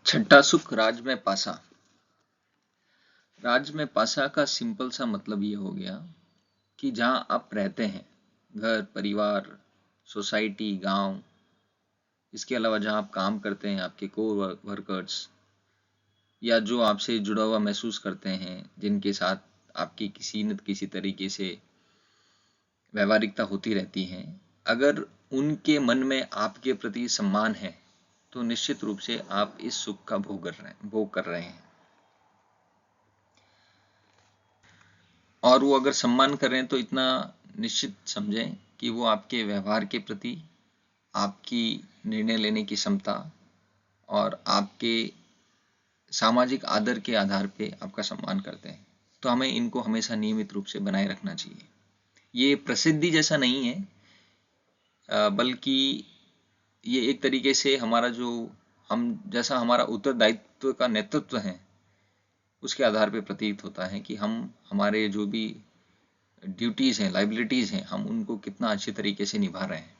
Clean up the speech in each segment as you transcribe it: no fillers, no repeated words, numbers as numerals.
छठा सुख राज में पासा। राज में पासा का सिंपल सा मतलब ये हो गया कि जहां आप रहते हैं, घर परिवार, सोसाइटी, गांव, इसके अलावा जहां आप काम करते हैं, आपके को वर्कर्स या जो आपसे जुड़ा हुआ महसूस करते हैं, जिनके साथ आपकी किसी न किसी तरीके से व्यवहारिकता होती रहती है, अगर उनके मन में आपके प्रति सम्मान है तो निश्चित रूप से आप इस सुख का भोग कर रहे हैं। और वो अगर सम्मान कर रहे हैं तो इतना निश्चित समझें कि वो आपके व्यवहार के प्रति, आपकी निर्णय लेने की क्षमता और आपके सामाजिक आदर के आधार पे आपका सम्मान करते हैं। तो हमें इनको हमेशा नियमित रूप से बनाए रखना चाहिए। ये प्रसिद्धि जैसा नहीं है, बल्कि ये एक तरीके से हमारा जो हमारा उत्तरदायित्व का नेतृत्व है, उसके आधार पे प्रतीत होता है कि हम हमारे जो भी ड्यूटीज़ हैं, लाइबिलिटीज़ हैं, हम उनको कितना अच्छे तरीके से निभा रहे हैं।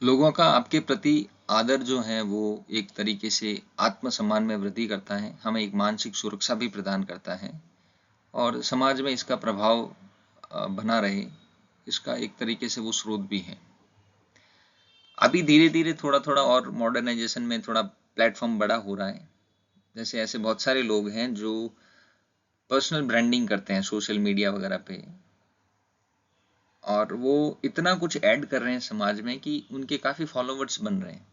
लोगों का आपके प्रति आदर जो है वो एक तरीके से आत्मसम्मान में वृद्धि करता है, हमें एक मानसिक सुरक्षा भी प्रदान करता है और समाज में इसका प्रभाव बना रहे, इसका एक तरीके से वो स्रोत भी है। अभी धीरे धीरे थोड़ा थोड़ा और मॉडर्नाइजेशन में थोड़ा प्लेटफॉर्म बड़ा हो रहा है। जैसे ऐसे बहुत सारे लोग हैं जो पर्सनल ब्रांडिंग करते हैं सोशल मीडिया वगैरह पे, और वो इतना कुछ ऐड कर रहे हैं समाज में कि उनके काफ़ी फॉलोवर्स बन रहे हैं,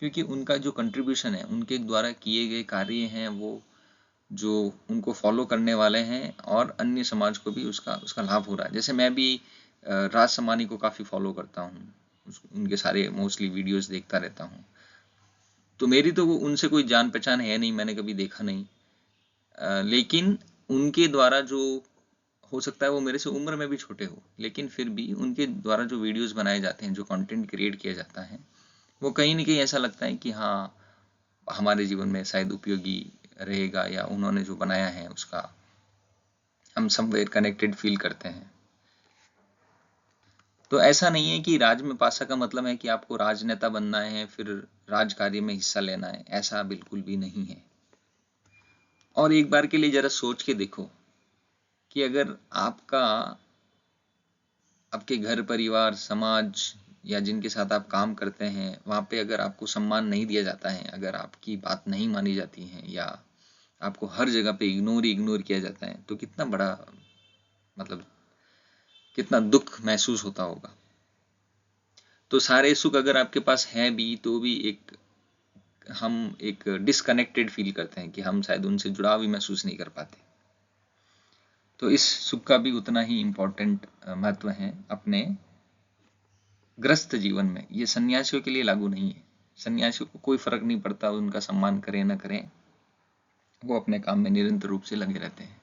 क्योंकि उनका जो कंट्रीब्यूशन है, उनके द्वारा किए गए कार्य हैं, वो जो उनको फॉलो करने वाले हैं और अन्य समाज को भी उसका उसका लाभ हो रहा है। जैसे मैं भी राज समानी को काफ़ी फॉलो करता हूँ, उनके सारे मोस्टली वीडियोस देखता रहता हूँ। तो मेरी तो वो उनसे कोई जान पहचान है नहीं, मैंने कभी देखा नहीं, लेकिन उनके द्वारा जो हो सकता है वो मेरे से उम्र में भी छोटे हो, लेकिन फिर भी उनके द्वारा जो वीडियोस बनाए जाते हैं, जो कंटेंट क्रिएट किया जाता है, वो कहीं ना कहीं ऐसा लगता है कि हाँ, हमारे जीवन में शायद उपयोगी रहेगा, या उन्होंने जो बनाया है उसका हम समवेयर कनेक्टेड फील करते हैं। तो ऐसा नहीं है कि राज में पासा का मतलब है कि आपको राजनेता बनना है, फिर राज कार्य में हिस्सा लेना है, ऐसा बिल्कुल भी नहीं है। और एक बार के लिए जरा सोच के देखो कि अगर आपके घर परिवार, समाज या जिनके साथ आप काम करते हैं, वहाँ पे अगर आपको सम्मान नहीं दिया जाता है, अगर आपकी बात नहीं मानी जाती है, या आपको हर जगह पे इग्नोर किया जाता है, तो कितना बड़ा, मतलब कितना दुख महसूस होता होगा। तो सारे सुख अगर आपके पास हैं भी, तो भी हम एक डिसकनेक्टेड फील करते हैं कि हम शायद उनसे जुड़ाव भी महसूस नहीं कर पाते। तो इस सुख का भी उतना ही इम्पोर्टेंट महत्व है अपने ग्रस्त जीवन में। ये सन्यासियों के लिए लागू नहीं है। सन्यासियों को कोई फर्क नहीं पड़ता उनका सम्मान करें न करें, वो अपने काम में निरंतर रूप से लगे रहते हैं।